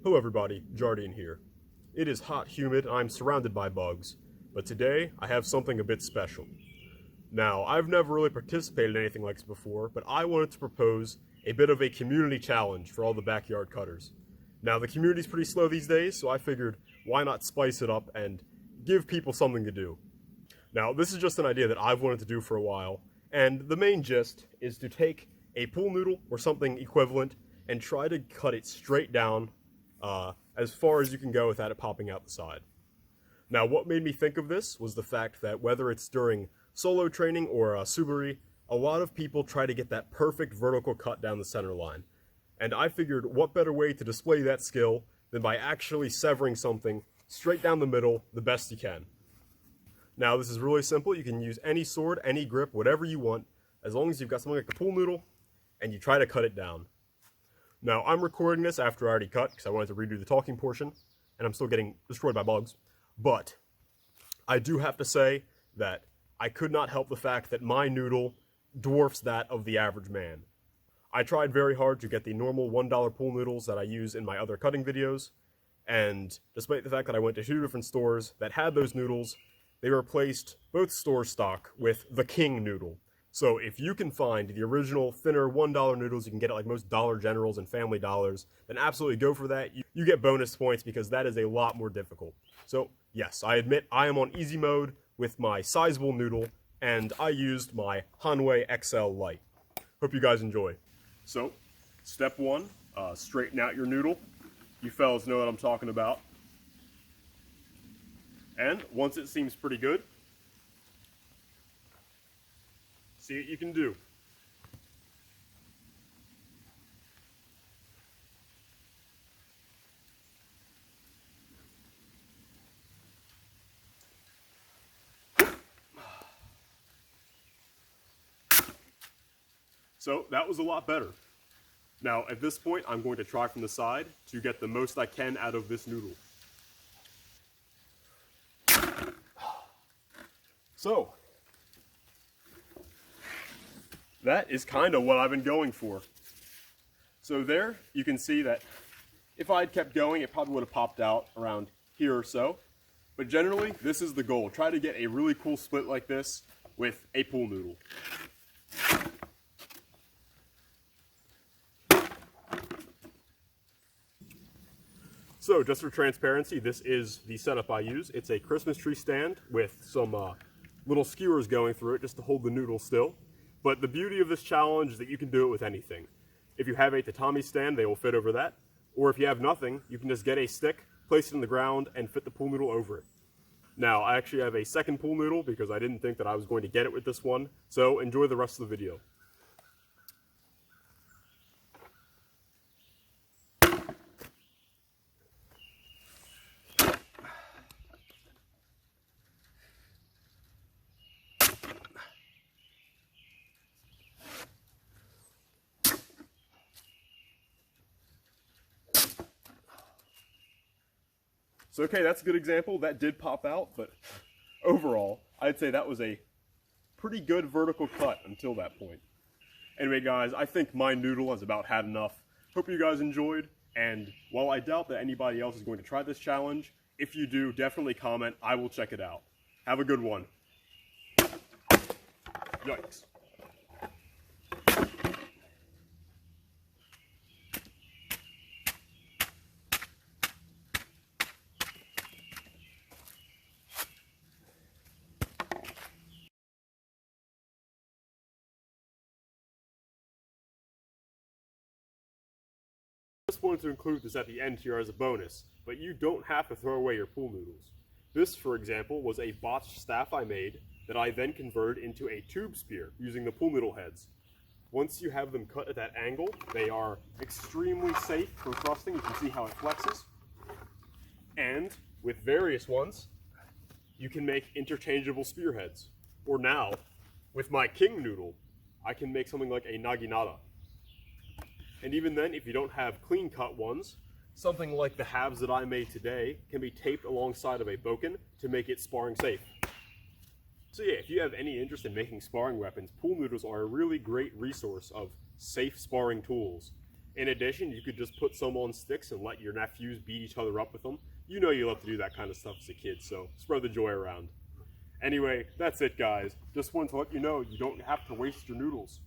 Hello everybody, Jardian here. It is hot, humid, and I'm surrounded by bugs, but today I have something a bit special. Now, I've never really participated in anything like this before, but I wanted to propose a bit of a community challenge for all the backyard cutters. Now, the community's pretty slow these days, so I figured why not spice it up and give people something to do. Now, this is just an idea that I've wanted to do for a while, and the main gist is to take a pool noodle or something equivalent and try to cut it straight down as far as you can go without it popping out the side. Now, what made me think of this was the fact that whether it's during solo training or subari, a lot of people try to get that perfect vertical cut down the center line. And I figured what better way to display that skill than by actually severing something straight down the middle the best you can. Now, this is really simple. You can use any sword, any grip, whatever you want, as long as you've got something like the pool noodle and you try to cut it down. Now, I'm recording this after I already cut because I wanted to redo the talking portion, and I'm still getting destroyed by bugs. But I do have to say that I could not help the fact that my noodle dwarfs that of the average man. I tried very hard to get the normal $1 pool noodles that I use in my other cutting videos, and despite the fact that I went to 2 different stores that had those noodles, they replaced both store stock with the King noodle. So if you can find the original thinner $1 noodles, you can get it like most Dollar Generals and Family Dollars, then absolutely go for that. You get bonus points because that is a lot more difficult. So yes, I admit I am on easy mode with my sizable noodle, and I used my Hanwei XL Lite. Hope you guys enjoy. So, step 1, straighten out your noodle. You fellas know what I'm talking about. And once it seems pretty good, see what you can do. So that was a lot better. Now at this point I'm going to try from the side to get the most I can out of this noodle. So that is kind of what I've been going for. So there you can see that if I had kept going it probably would have popped out around here or so. But generally this is the goal. Try to get a really cool split like this with a pool noodle. So just for transparency, this is the setup I use. It's a Christmas tree stand with some little skewers going through it just to hold the noodle still. But the beauty of this challenge is that you can do it with anything. If you have a tatami stand, they will fit over that. Or if you have nothing, you can just get a stick, place it in the ground, and fit the pool noodle over it. Now, I actually have a second pool noodle because I didn't think that I was going to get it with this one. So enjoy the rest of the video. So okay, that's a good example. That did pop out, but overall, I'd say that was a pretty good vertical cut until that point. Anyway guys, I think my noodle has about had enough. Hope you guys enjoyed, and while I doubt that anybody else is going to try this challenge, if you do, definitely comment. I will check it out. Have a good one. Yikes. I just wanted to include this at the end here as a bonus, but you don't have to throw away your pool noodles. This, for example, was a botched staff I made that I then converted into a tube spear using the pool noodle heads. Once you have them cut at that angle, they are extremely safe for thrusting. You can see how it flexes. And with various ones, you can make interchangeable spearheads. Or now, with my king noodle, I can make something like a naginata. And even then, if you don't have clean-cut ones, something like the halves that I made today can be taped alongside of a bokken to make it sparring safe. So yeah, if you have any interest in making sparring weapons, pool noodles are a really great resource of safe sparring tools. In addition, you could just put some on sticks and let your nephews beat each other up with them. You know you love to do that kind of stuff as a kid, so spread the joy around. Anyway, that's it guys. Just wanted to let you know you don't have to waste your noodles.